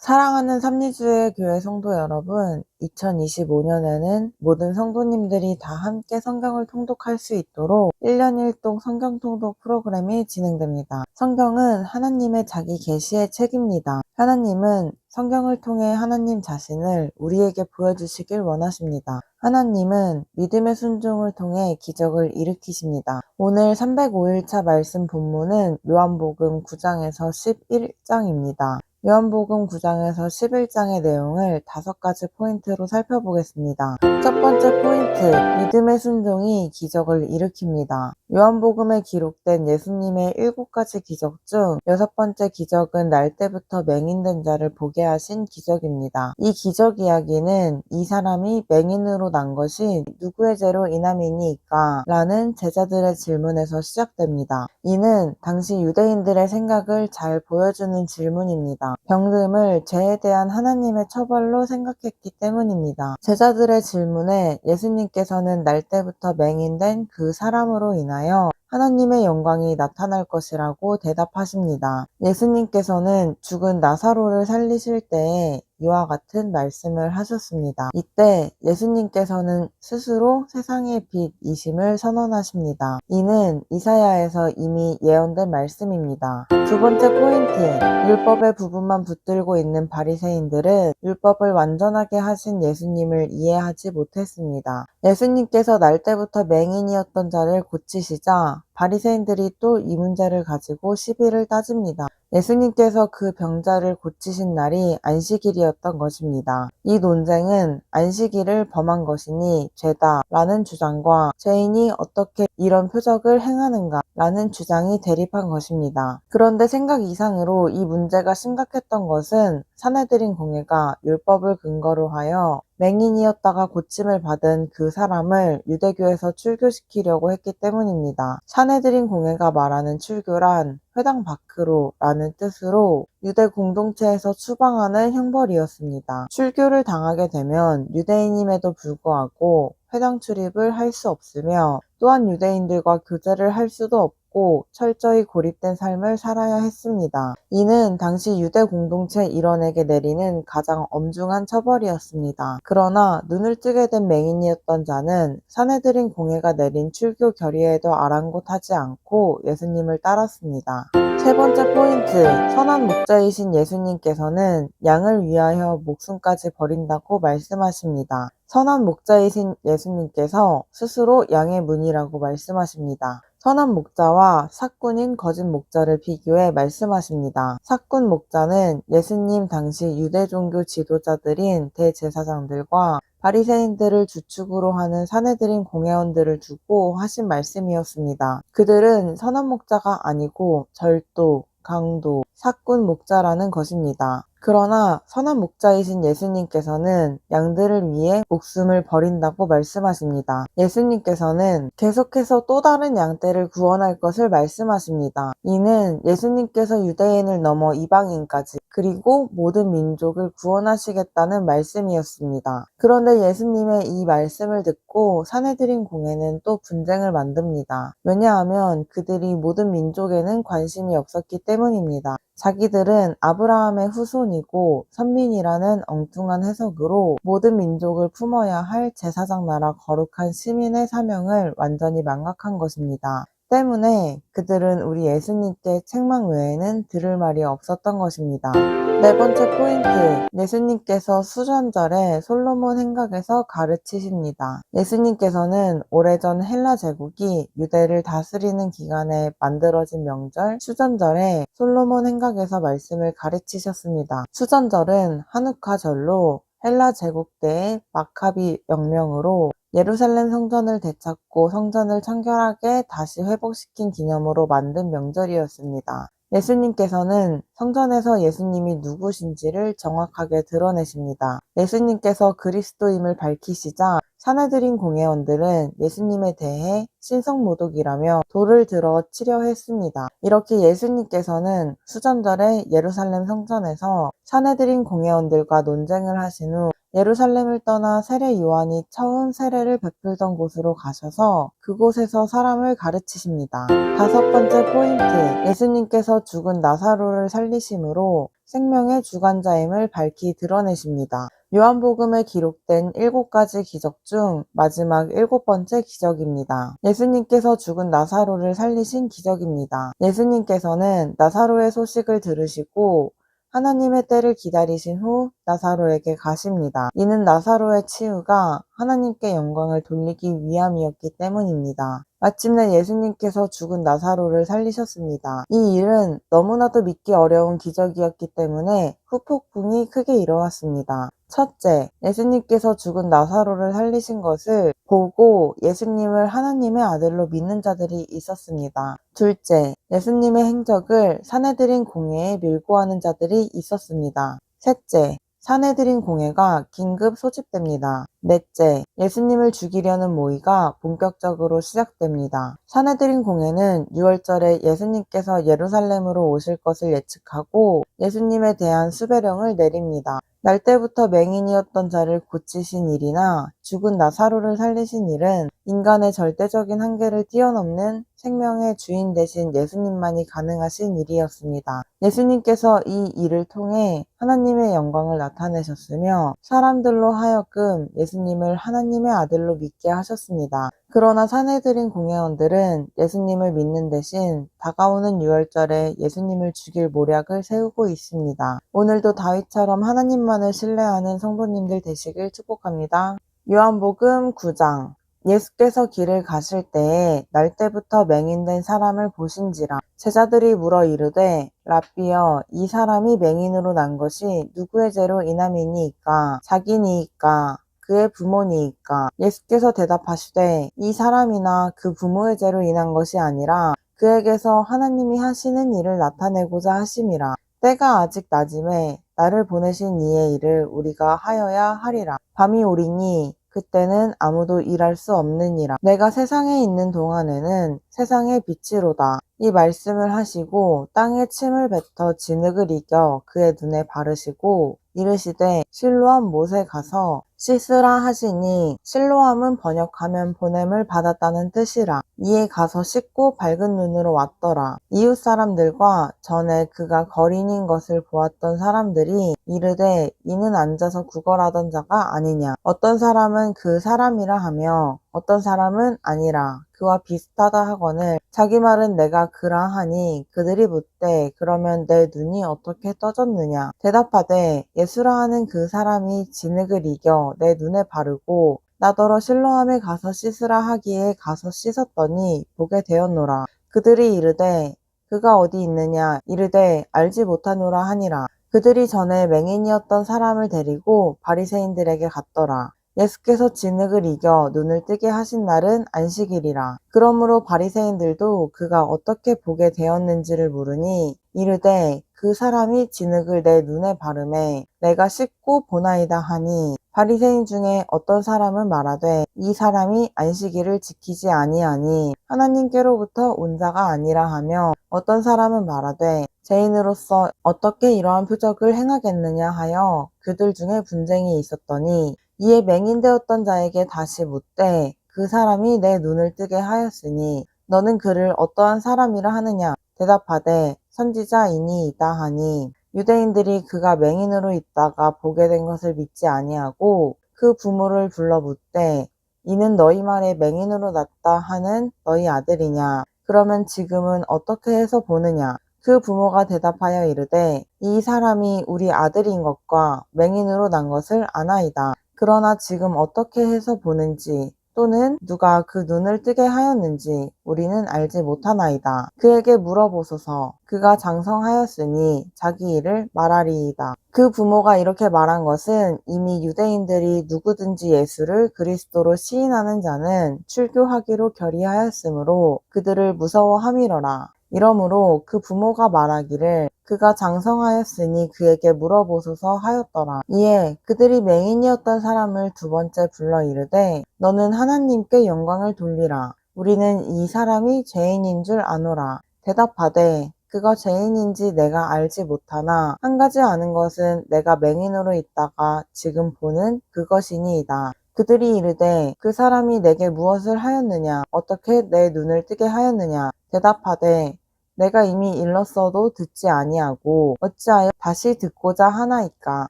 사랑하는 삼리주의 교회 성도 여러분, 2025년에는 모든 성도님들이 다 함께 성경을 통독할 수 있도록 1년 1동 성경 통독 프로그램이 진행됩니다. 성경은 하나님의 자기 계시의 책입니다. 하나님은 성경을 통해 하나님 자신을 우리에게 보여주시길 원하십니다. 하나님은 믿음의 순종을 통해 기적을 일으키십니다. 오늘 305일차 말씀 본문은 요한복음 9장에서 11장입니다. 요한복음 9장에서 11장의 내용을 5가지 포인트로 살펴보겠습니다. 첫 번째 포인트, 믿음의 순종이 기적을 일으킵니다. 요한복음에 기록된 예수님의 7가지 기적 중 6번째 기적은 날 때부터 맹인된 자를 보게 하신 기적입니다. 이 기적 이야기는 이 사람이 맹인으로 난 것이 누구의 죄로 인함이니까? 라는 제자들의 질문에서 시작됩니다. 이는 당시 유대인들의 생각을 잘 보여주는 질문입니다. 병듦을 죄에 대한 하나님의 처벌로 생각했기 때문입니다. 제자들의 질문에 예수님께서는 날 때부터 맹인된 그 사람으로 인하여 하나님의 영광이 나타날 것이라고 대답하십니다. 예수님께서는 죽은 나사로를 살리실 때에 이와 같은 말씀을 하셨습니다. 이때 예수님께서는 스스로 세상의 빛이심을 선언하십니다. 이는 이사야에서 이미 예언된 말씀입니다. 두 번째 포인트, 율법의 부분만 붙들고 있는 바리새인들은 율법을 완전하게 하신 예수님을 이해하지 못했습니다. 예수님께서 날 때부터 맹인이었던 자를 고치시자 바리새인들이 또 이 문제를 가지고 시비를 따집니다. 예수님께서 그 병자를 고치신 날이 안식일이었던 것입니다. 이 논쟁은 안식일을 범한 것이니 죄다 라는 주장과 죄인이 어떻게 이런 표적을 행하는가 라는 주장이 대립한 것입니다. 그런데 생각 이상으로 이 문제가 심각했던 것은 산헤드린 공회가 율법을 근거로 하여 맹인이었다가 고침을 받은 그 사람을 유대교에서 출교시키려고 했기 때문입니다. 산헤드린 공회가 말하는 출교란 회당 밖으로 라는 뜻으로 유대 공동체에서 추방하는 형벌이었습니다. 출교를 당하게 되면 유대인임에도 불구하고 회당 출입을 할 수 없으며 또한 유대인들과 교제를 할 수도 없고 철저히 고립된 삶을 살아야 했습니다. 이는 당시 유대 공동체 일원에게 내리는 가장 엄중한 처벌이었습니다. 그러나 눈을 뜨게 된 맹인이었던 자는 산헤드린 공회가 내린 출교 결의에도 아랑곳하지 않고 예수님을 따랐습니다. 세 번째 포인트, 선한 목자이신 예수님께서는 양을 위하여 목숨까지 버린다고 말씀하십니다. 선한 목자이신 예수님께서 스스로 양의 문이라고 말씀하십니다. 선한 목자와 삭군인 거짓 목자를 비교해 말씀하십니다. 삭군 목자는 예수님 당시 유대 종교 지도자들인 대제사장들과 바리새인들을 주축으로 하는 산헤드린 공회원들을 두고 하신 말씀이었습니다. 그들은 선한 목자가 아니고 절도, 강도, 삭군 목자라는 것입니다. 그러나 선한 목자이신 예수님께서는 양들을 위해 목숨을 버린다고 말씀하십니다. 예수님께서는 계속해서 또 다른 양떼를 구원할 것을 말씀하십니다. 이는 예수님께서 유대인을 넘어 이방인까지 그리고 모든 민족을 구원하시겠다는 말씀이었습니다. 그런데 예수님의 이 말씀을 듣고 산헤드린 공회는 또 분쟁을 만듭니다. 왜냐하면 그들이 모든 민족에는 관심이 없었기 때문입니다. 자기들은 아브라함의 후손이고 선민이라는 엉뚱한 해석으로 모든 민족을 품어야 할 제사장 나라 거룩한 시민의 사명을 완전히 망각한 것입니다. 때문에 그들은 우리 예수님께 책망 외에는 들을 말이 없었던 것입니다. 네 번째 포인트, 예수님께서 수전절에 솔로몬 행각에서 가르치십니다. 예수님께서는 오래전 헬라 제국이 유대를 다스리는 기간에 만들어진 명절 수전절에 솔로몬 행각에서 말씀을 가르치셨습니다. 수전절은 하누카절로 헬라 제국 때의 마카비 혁명으로 예루살렘 성전을 되찾고 성전을 청결하게 다시 회복시킨 기념으로 만든 명절이었습니다. 예수님께서는 성전에서 예수님이 누구신지를 정확하게 드러내십니다. 예수님께서 그리스도임을 밝히시자 산헤드린 공회원들은 예수님에 대해 신성모독이라며 돌을 들어 치려 했습니다. 이렇게 예수님께서는 수전절에 예루살렘 성전에서 산헤드린 공회원들과 논쟁을 하신 후 예루살렘을 떠나 세례 요한이 처음 세례를 베풀던 곳으로 가셔서 그곳에서 사람을 가르치십니다. 5번째 포인트, 예수님께서 죽은 나사로를 살리심으로 생명의 주관자임을 밝히 드러내십니다. 요한복음에 기록된 7가지 기적 중 마지막 7번째 기적입니다. 예수님께서 죽은 나사로를 살리신 기적입니다. 예수님께서는 나사로의 소식을 들으시고 하나님의 때를 기다리신 후 나사로에게 가십니다. 이는 나사로의 치유가 하나님께 영광을 돌리기 위함이었기 때문입니다. 마침내 예수님께서 죽은 나사로를 살리셨습니다. 이 일은 너무나도 믿기 어려운 기적이었기 때문에 후폭풍이 크게 일어났습니다. 첫째, 예수님께서 죽은 나사로를 살리신 것을 보고 예수님을 하나님의 아들로 믿는 자들이 있었습니다. 둘째, 예수님의 행적을 사내들인 공회에 밀고하는 자들이 있었습니다. 셋째, 사내들인 공회가 긴급 소집됩니다. 넷째, 예수님을 죽이려는 모의가 본격적으로 시작됩니다. 사내들인 공회는 유월절에 예수님께서 예루살렘으로 오실 것을 예측하고 예수님에 대한 수배령을 내립니다. 날 때부터 맹인이었던 자를 고치신 일이나 죽은 나사로를 살리신 일은 인간의 절대적인 한계를 뛰어넘는 생명의 주인 되신 예수님만이 가능하신 일이었습니다. 예수님께서 이 일을 통해 하나님의 영광을 나타내셨으며 사람들로 하여금 예수님을 하나님의 아들로 믿게 하셨습니다. 그러나 사내들인 공회원들은 예수님을 믿는 대신 다가오는 유월절에 예수님을 죽일 모략을 세우고 있습니다. 오늘도 다윗처럼 하나님만을 신뢰하는 성도님들 되시길 축복합니다. 요한복음 9장. 예수께서 길을 가실 때에 날 때부터 맹인된 사람을 보신지라. 제자들이 물어 이르되 라삐여, 이 사람이 맹인으로 난 것이 누구의 죄로 인함이니이까? 자기니이까? 그의 부모니이까? 예수께서 대답하시되 이 사람이나 그 부모의 죄로 인한 것이 아니라 그에게서 하나님이 하시는 일을 나타내고자 하심이라. 때가 아직 낮음에 나를 보내신 이의 일을 우리가 하여야 하리라. 밤이 오리니 그때는 아무도 일할 수 없느니라. 내가 세상에 있는 동안에는 세상의 빛이로다. 이 말씀을 하시고 땅에 침을 뱉어 진흙을 이겨 그의 눈에 바르시고 이르시되 실로암 못에 가서 씻으라 하시니 실로암은 번역하면 보냄을 받았다는 뜻이라. 이에 가서 씻고 밝은 눈으로 왔더라. 이웃 사람들과 전에 그가 거린인 것을 보았던 사람들이 이르되 이는 앉아서 구걸하던 자가 아니냐. 어떤 사람은 그 사람이라 하며 어떤 사람은 아니라 그와 비슷하다 하거늘 자기 말은 내가 그라 하니 그들이 묻되 그러면 내 눈이 어떻게 떠졌느냐. 대답하되 예수라 하는 그 사람이 진흙을 이겨 내 눈에 바르고 나더러 실로암에 가서 씻으라 하기에 가서 씻었더니 보게 되었노라. 그들이 이르되 그가 어디 있느냐. 이르되 알지 못하노라 하니라. 그들이 전에 맹인이었던 사람을 데리고 바리새인들에게 갔더라. 예수께서 진흙을 이겨 눈을 뜨게 하신 날은 안식일이라. 그러므로 바리새인들도 그가 어떻게 보게 되었는지를 물으니 이르되 그 사람이 진흙을 내 눈에 바르매 내가 씻고 보나이다 하니 바리새인 중에 어떤 사람은 말하되 이 사람이 안식일을 지키지 아니하니 하나님께로부터 온 자가 아니라 하며 어떤 사람은 말하되 죄인으로서 어떻게 이러한 표적을 행하겠느냐 하여 그들 중에 분쟁이 있었더니 이에 맹인되었던 자에게 다시 묻되 그 사람이 내 눈을 뜨게 하였으니 너는 그를 어떠한 사람이라 하느냐. 대답하되 선지자이니이다 하니 유대인들이 그가 맹인으로 있다가 보게 된 것을 믿지 아니하고 그 부모를 불러 묻되 이는 너희 말에 맹인으로 났다 하는 너희 아들이냐. 그러면 지금은 어떻게 해서 보느냐. 그 부모가 대답하여 이르되 이 사람이 우리 아들인 것과 맹인으로 난 것을 아나이다. 그러나 지금 어떻게 해서 보는지 또는 누가 그 눈을 뜨게 하였는지 우리는 알지 못하나이다. 그에게 물어보소서. 그가 장성하였으니 자기 일을 말하리이다. 그 부모가 이렇게 말한 것은 이미 유대인들이 누구든지 예수를 그리스도로 시인하는 자는 출교하기로 결의하였으므로 그들을 무서워함이러라. 이러므로 그 부모가 말하기를 그가 장성하였으니 그에게 물어보소서 하였더라. 이에 그들이 맹인이었던 사람을 두 번째 불러 이르되 너는 하나님께 영광을 돌리라. 우리는 이 사람이 죄인인 줄 아노라. 대답하되 그가 죄인인지 내가 알지 못하나 한 가지 아는 것은 내가 맹인으로 있다가 지금 보는 그것이니이다. 그들이 이르되 그 사람이 내게 무엇을 하였느냐. 어떻게 내 눈을 뜨게 하였느냐. 대답하되 내가 이미 일렀어도 듣지 아니하고 어찌하여 다시 듣고자 하나이까?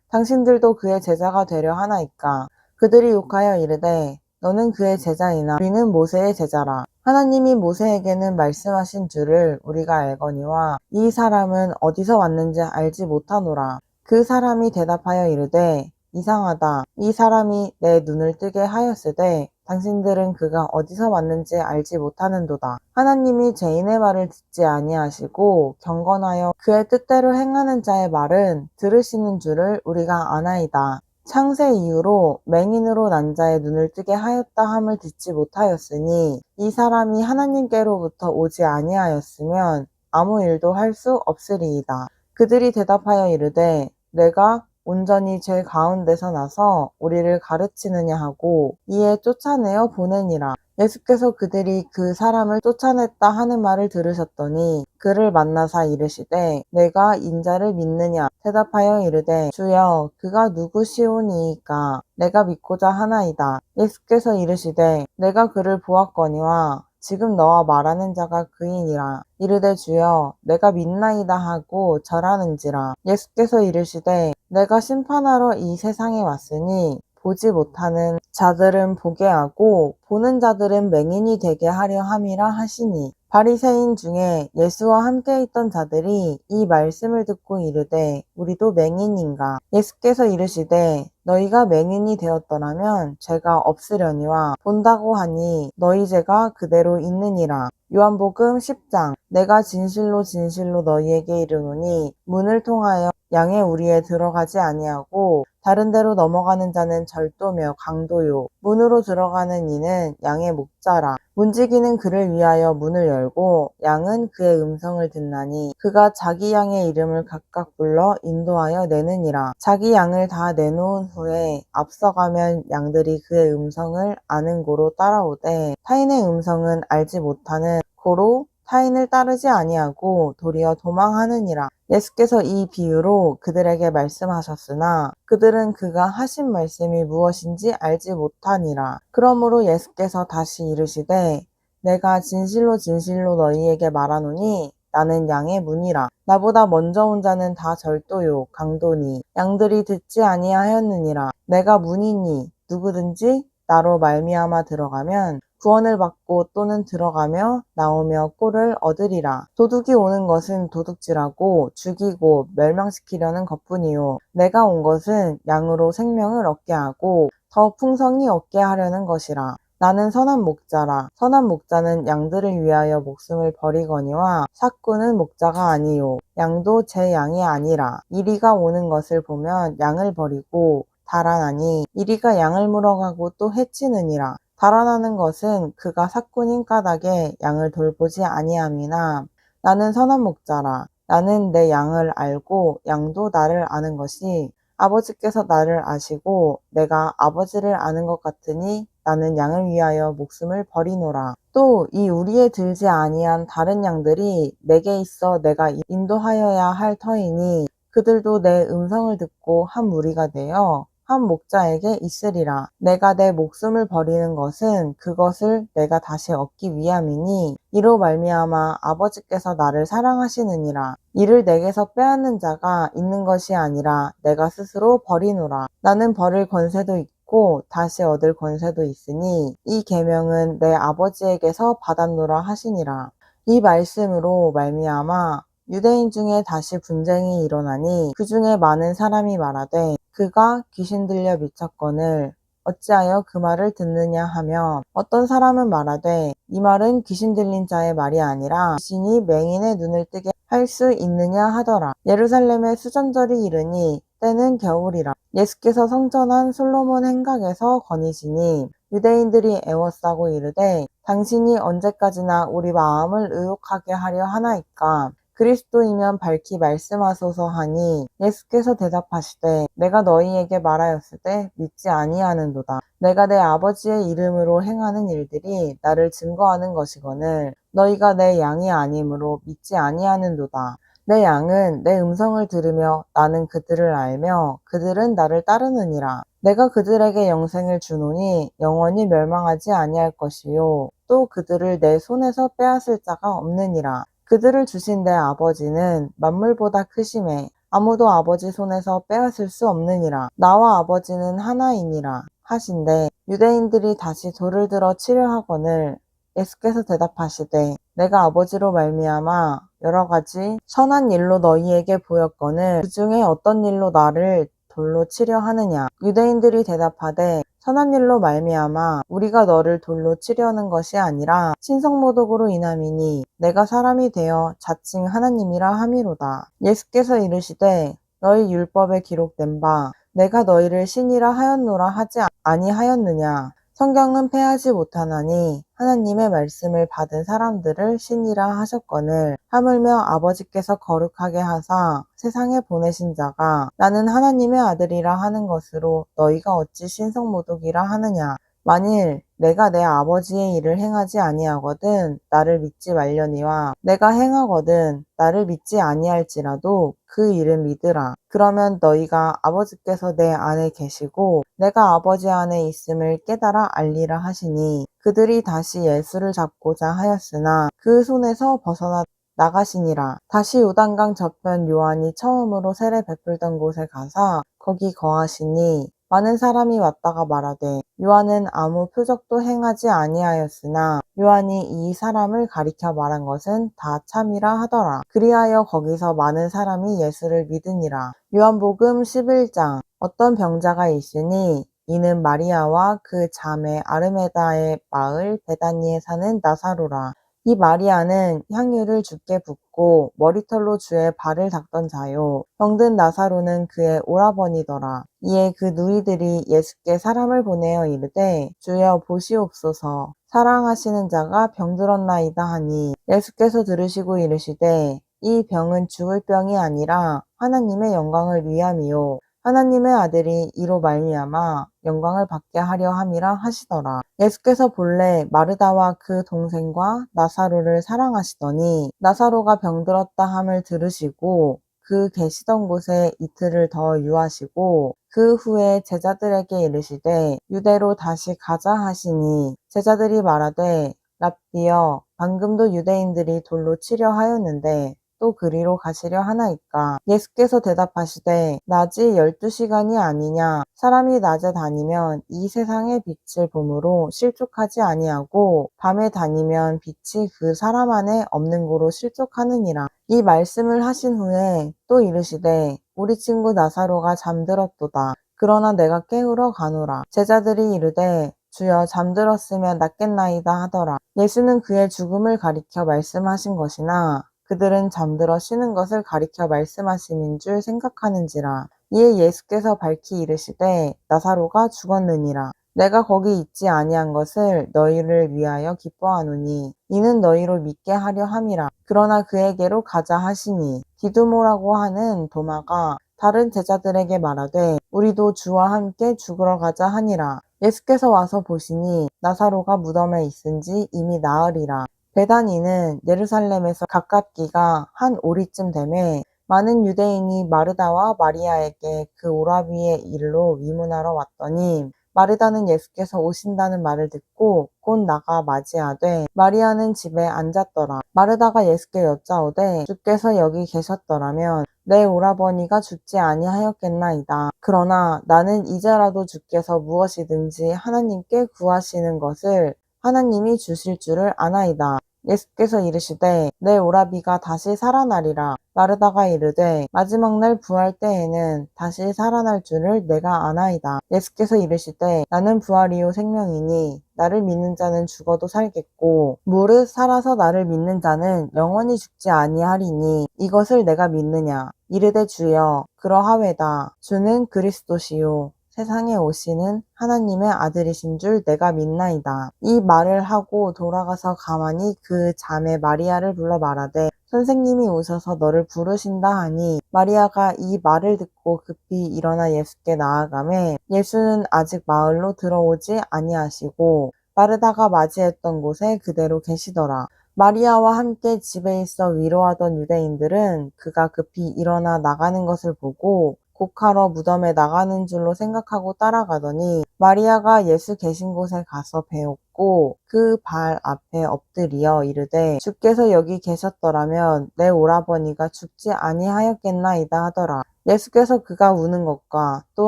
당신들도 그의 제자가 되려 하나이까? 그들이 욕하여 이르되 너는 그의 제자이나 우리는 모세의 제자라. 하나님이 모세에게는 말씀하신 줄을 우리가 알거니와 이 사람은 어디서 왔는지 알지 못하노라. 그 사람이 대답하여 이르되 이상하다. 이 사람이 내 눈을 뜨게 하였으되 당신들은 그가 어디서 왔는지 알지 못하는도다. 하나님이 죄인의 말을 듣지 아니하시고 경건하여 그의 뜻대로 행하는 자의 말은 들으시는 줄을 우리가 아나이다. 창세 이후로 맹인으로 난 자의 눈을 뜨게 하였다 함을 듣지 못하였으니 이 사람이 하나님께로부터 오지 아니하였으면 아무 일도 할 수 없으리이다. 그들이 대답하여 이르되 내가 온전히 죄 가운데서 나서 우리를 가르치느냐 하고 이에 쫓아내어 보내니라. 예수께서 그들이 그 사람을 쫓아냈다 하는 말을 들으셨더니 그를 만나사 이르시되 내가 인자를 믿느냐 대답하여 이르되 주여 그가 누구시오니이까 내가 믿고자 하나이다. 예수께서 이르시되 내가 그를 보았거니와 지금 너와 말하는 자가 그이니라. 이르되 주여 내가 믿나이다 하고 절하는지라. 예수께서 이르시되 내가 심판하러 이 세상에 왔으니 보지 못하는 자들은 보게 하고 보는 자들은 맹인이 되게 하려 함이라 하시니 바리새인 중에 예수와 함께 있던 자들이 이 말씀을 듣고 이르되 우리도 맹인인가? 예수께서 이르시되 너희가 맹인이 되었더라면 죄가 없으려니와 본다고 하니 너희 죄가 그대로 있느니라. 요한복음 10장 내가 진실로 진실로 너희에게 이르노니 문을 통하여 양의 우리에 들어가지 아니하고 다른 데로 넘어가는 자는 절도며 강도요 문으로 들어가는 이는 양의 목자라. 문지기는 그를 위하여 문을 열고 양은 그의 음성을 듣나니 그가 자기 양의 이름을 각각 불러 인도하여 내느니라. 자기 양을 다 내놓은 후에 앞서가면 양들이 그의 음성을 아는 고로 따라오되 타인의 음성은 알지 못하는 고로 타인을 따르지 아니하고 도리어 도망하느니라. 예수께서 이 비유로 그들에게 말씀하셨으나 그들은 그가 하신 말씀이 무엇인지 알지 못하니라. 그러므로 예수께서 다시 이르시되 내가 진실로 진실로 너희에게 말하노니 나는 양의 문이라. 나보다 먼저 온 자는 다 절도요 강도니 양들이 듣지 아니하였느니라. 내가 문이니 누구든지 나로 말미암아 들어가면 구원을 받고 또는 들어가며 나오며 꼴을 얻으리라. 도둑이 오는 것은 도둑질하고 죽이고 멸망시키려는 것뿐이요 내가 온 것은 양으로 생명을 얻게 하고 더 풍성히 얻게 하려는 것이라. 나는 선한 목자라. 선한 목자는 양들을 위하여 목숨을 버리거니와 삭구는 목자가 아니요 양도 제 양이 아니라. 이리가 오는 것을 보면 양을 버리고 달아나니 이리가 양을 물어가고 또 해치느니라. 달아나는 것은 그가 삭군인 까닭에 양을 돌보지 아니함이나 나는 선한 목자라. 나는 내 양을 알고 양도 나를 아는 것이 아버지께서 나를 아시고 내가 아버지를 아는 것 같으니 나는 양을 위하여 목숨을 버리노라. 또 이 우리에 들지 아니한 다른 양들이 내게 있어 내가 인도하여야 할 터이니 그들도 내 음성을 듣고 한 무리가 되어 한 목자에게 있으리라. 내가 내 목숨을 버리는 것은 그것을 내가 다시 얻기 위함이니 이로 말미암아 아버지께서 나를 사랑하시느니라. 이를 내게서 빼앗는 자가 있는 것이 아니라 내가 스스로 버리노라. 나는 버릴 권세도 있고 다시 얻을 권세도 있으니 이 계명은 내 아버지에게서 받았노라 하시니라. 이 말씀으로 말미암아 유대인 중에 다시 분쟁이 일어나니 그 중에 많은 사람이 말하되 그가 귀신 들려 미쳤거늘 어찌하여 그 말을 듣느냐 하며 어떤 사람은 말하되 이 말은 귀신 들린 자의 말이 아니라 귀신이 맹인의 눈을 뜨게 할 수 있느냐 하더라. 예루살렘에 수전절이 이르니 때는 겨울이라. 예수께서 성전한 솔로몬 행각에서 거니시니 유대인들이 애워싸고 이르되 당신이 언제까지나 우리 마음을 의혹하게 하려 하나이까? 그리스도이면 밝히 말씀하소서 하니 예수께서 대답하시되 내가 너희에게 말하였으되 믿지 아니하는도다. 내가 내 아버지의 이름으로 행하는 일들이 나를 증거하는 것이거늘 너희가 내 양이 아니므로 믿지 아니하는도다. 내 양은 내 음성을 들으며 나는 그들을 알며 그들은 나를 따르느니라. 내가 그들에게 영생을 주노니 영원히 멸망하지 아니할 것이요 또 그들을 내 손에서 빼앗을 자가 없느니라. 그들을 주신 내 아버지는 만물보다 크심에 아무도 아버지 손에서 빼앗을 수 없느니라. 나와 아버지는 하나이니라 하신대 유대인들이 다시 돌을 들어 치려 하거늘 예수께서 대답하시되 내가 아버지로 말미암아 여러 가지 선한 일로 너희에게 보였거늘 그 중에 어떤 일로 나를 돌로 치려 하느냐. 유대인들이 대답하되 선한 일로 말미암아 우리가 너를 돌로 치려는 것이 아니라 신성모독으로 인함이니 내가 사람이 되어 자칭 하나님이라 함이로다. 예수께서 이르시되 너희 율법에 기록된 바 내가 너희를 신이라 하였노라 하지 아니하였느냐. 성경은 패하지 못하나니 하나님의 말씀을 받은 사람들을 신이라 하셨거늘 하물며 아버지께서 거룩하게 하사 세상에 보내신 자가 나는 하나님의 아들이라 하는 것으로 너희가 어찌 신성모독이라 하느냐. 만일 내가 내 아버지의 일을 행하지 아니하거든 나를 믿지 말려니와 내가 행하거든 나를 믿지 아니할지라도 그 일을 믿으라. 그러면 너희가 아버지께서 내 안에 계시고 내가 아버지 안에 있음을 깨달아 알리라 하시니 그들이 다시 예수를 잡고자 하였으나 그 손에서 벗어나 나가시니라. 다시 요단강 저편 요한이 처음으로 세례 베풀던 곳에 가사 거기 거하시니 많은 사람이 왔다가 말하되 요한은 아무 표적도 행하지 아니하였으나 요한이 이 사람을 가리켜 말한 것은 다 참이라 하더라. 그리하여 거기서 많은 사람이 예수를 믿으니라. 요한복음 11장 어떤 병자가 있으니 이는 마리아와 그 자매 아르메다의 마을 베다니에 사는 나사로라. 이 마리아는 향유를 주께 붓고 머리털로 주의 발을 닦던 자요. 병든 나사로는 그의 오라버니더라. 이에 그 누이들이 예수께 사람을 보내어 이르되 주여 보시옵소서 사랑하시는 자가 병들었나이다 하니 예수께서 들으시고 이르시되 이 병은 죽을 병이 아니라 하나님의 영광을 위함이요 하나님의 아들이 이로 말미암아 영광을 받게 하려 함이라 하시더라. 예수께서 본래 마르다와 그 동생과 나사로를 사랑하시더니 나사로가 병들었다 함을 들으시고 그 계시던 곳에 이틀을 더 유하시고 그 후에 제자들에게 이르시되 유대로 다시 가자 하시니 제자들이 말하되 랍비여 방금도 유대인들이 돌로 치려 하였는데 또 그리로 가시려 하나이까. 예수께서 대답하시되 낮이 12시간이 아니냐. 사람이 낮에 다니면 이 세상의 빛을 보므로 실족하지 아니하고 밤에 다니면 빛이 그 사람 안에 없는 고로 실족하느니라. 이 말씀을 하신 후에 또 이르시되 우리 친구 나사로가 잠들었도다. 그러나 내가 깨우러 가노라. 제자들이 이르되 주여 잠들었으면 낫겠나이다 하더라. 예수는 그의 죽음을 가리켜 말씀하신 것이나 그들은 잠들어 쉬는 것을 가리켜 말씀하심인 줄 생각하는지라. 이에 예수께서 밝히 이르시되 나사로가 죽었느니라. 내가 거기 있지 아니한 것을 너희를 위하여 기뻐하노니 이는 너희로 믿게 하려 함이라. 그러나 그에게로 가자 하시니 디두모라고 하는 도마가 다른 제자들에게 말하되 우리도 주와 함께 죽으러 가자 하니라. 예수께서 와서 보시니 나사로가 무덤에 있은지 이미 나으리라. 베다니는 예루살렘에서 가깝기가 한 오리쯤 되매 많은 유대인이 마르다와 마리아에게 그 오라비의 일로 위문하러 왔더니 마르다는 예수께서 오신다는 말을 듣고 곧 나가 맞이하되 마리아는 집에 앉았더라. 마르다가 예수께 여짜오되 주께서 여기 계셨더라면 내 오라버니가 죽지 아니하였겠나이다. 그러나 나는 이제라도 주께서 무엇이든지 하나님께 구하시는 것을 하나님이 주실 줄을 아나이다. 예수께서 이르시되 내 오라비가 다시 살아나리라. 마르다가 이르되 마지막 날 부활 때에는 다시 살아날 줄을 내가 아나이다. 예수께서 이르시되 나는 부활이요 생명이니 나를 믿는 자는 죽어도 살겠고 무릇 살아서 나를 믿는 자는 영원히 죽지 아니하리니 이것을 내가 믿느냐. 이르되 주여 그러하외다. 주는 그리스도시요 세상에 오시는 하나님의 아들이신 줄 내가 믿나이다. 이 말을 하고 돌아가서 가만히 그 자매 마리아를 불러 말하되 선생님이 오셔서 너를 부르신다 하니 마리아가 이 말을 듣고 급히 일어나 예수께 나아가매 예수는 아직 마을로 들어오지 아니하시고 마르다가 맞이했던 곳에 그대로 계시더라. 마리아와 함께 집에 있어 위로하던 유대인들은 그가 급히 일어나 나가는 것을 보고 곡하러 무덤에 나가는 줄로 생각하고 따라가더니 마리아가 예수 계신 곳에 가서 배웠고 그 발 앞에 엎드리어 이르되 주께서 여기 계셨더라면 내 오라버니가 죽지 아니하였겠나이다 하더라. 예수께서 그가 우는 것과 또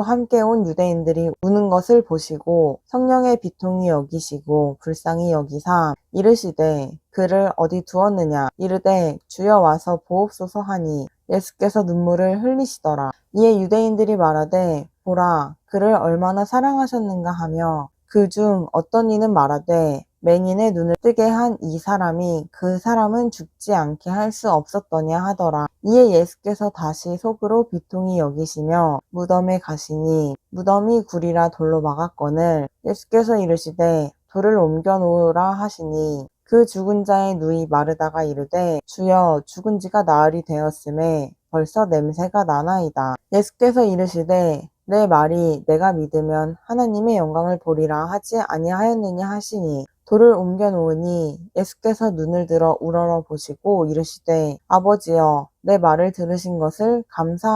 함께 온 유대인들이 우는 것을 보시고 성령의 비통이 여기시고 불쌍히 여기사 이르시되 그를 어디 두었느냐 이르되 주여 와서 보옵소서 하니 예수께서 눈물을 흘리시더라. 이에 유대인들이 말하되 보라 그를 얼마나 사랑하셨는가 하며 그 중 어떤 이는 말하되 맹인의 눈을 뜨게 한 이 사람이 그 사람은 죽지 않게 할 수 없었더냐 하더라. 이에 예수께서 다시 속으로 비통히 여기시며 무덤에 가시니 무덤이 굴이라 돌로 막았거늘 예수께서 이르시되 돌을 옮겨 놓으라 하시니 그 죽은 자의 누이 마르다가 이르되 주여 죽은 지가 나흘이 되었음에 벌써 냄새가 나나이다. 예수께서 이르시되 내 말이 내가 믿으면 하나님의 영광을 보리라 하지 아니하였느냐 하시니 돌을 옮겨 놓으니 예수께서 눈을 들어 우러러 보시고 이르시되 아버지여 내 말을 들으신 것을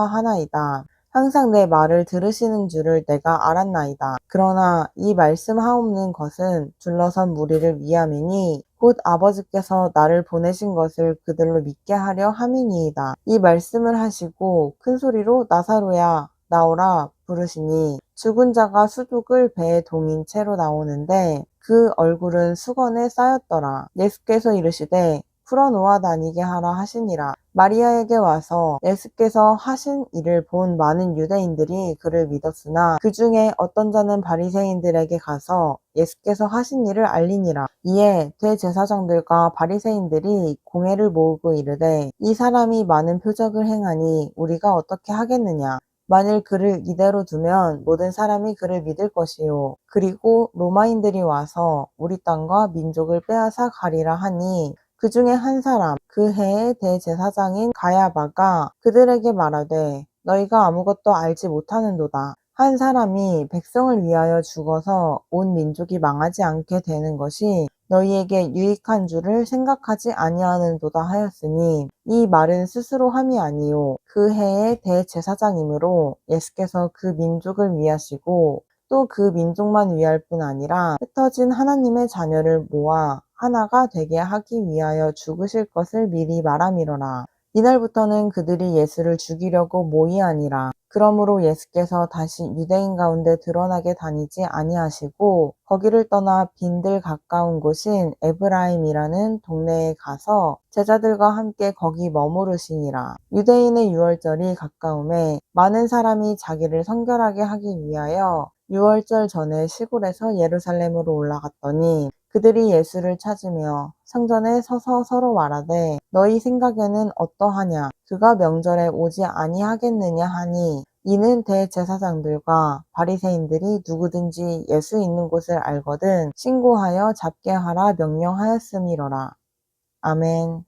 감사하나이다. 항상 내 말을 들으시는 줄을 내가 알았나이다. 그러나 이 말씀하옵는 것은 둘러선 무리를 위함이니 곧 아버지께서 나를 보내신 것을 그들로 믿게 하려 함이니이다. 이 말씀을 하시고 큰 소리로 나사로야 나오라 부르시니 죽은 자가 수족을 배에 동인 채로 나오는데 그 얼굴은 수건에 쌓였더라. 예수께서 이르시되 풀어놓아 다니게 하라 하시니라. 마리아에게 와서 예수께서 하신 일을 본 많은 유대인들이 그를 믿었으나 그 중에 어떤 자는 바리새인들에게 가서 예수께서 하신 일을 알리니라. 이에 대제사장들과 바리새인들이 공회를 모으고 이르되 이 사람이 많은 표적을 행하니 우리가 어떻게 하겠느냐. 만일 그를 이대로 두면 모든 사람이 그를 믿을 것이요. 그리고 로마인들이 와서 우리 땅과 민족을 빼앗아 가리라 하니 그 중에 한 사람 그 해의 대제사장인 가야바가 그들에게 말하되 너희가 아무것도 알지 못하는도다. 한 사람이 백성을 위하여 죽어서 온 민족이 망하지 않게 되는 것이 너희에게 유익한 줄을 생각하지 아니하는도다 하였으니 이 말은 스스로 함이 아니요 그 해의 대제사장이므로 예수께서 그 민족을 위하시고 또 그 민족만 위할 뿐 아니라 흩어진 하나님의 자녀를 모아 하나가 되게 하기 위하여 죽으실 것을 미리 말함이로라. 이날부터는 그들이 예수를 죽이려고 모이하니라. 그러므로 예수께서 다시 유대인 가운데 드러나게 다니지 아니하시고 거기를 떠나 빈들 가까운 곳인 에브라임이라는 동네에 가서 제자들과 함께 거기 머무르시니라. 유대인의 유월절이 가까움에 많은 사람이 자기를 성결하게 하기 위하여 유월절 전에 시골에서 예루살렘으로 올라갔더니 그들이 예수를 찾으며 성전에 서서 서로 말하되 너희 생각에는 어떠하냐 그가 명절에 오지 아니하겠느냐 하니 이는 대제사장들과 바리새인들이 누구든지 예수 있는 곳을 알거든 신고하여 잡게 하라 명령하였음이로라. 아멘.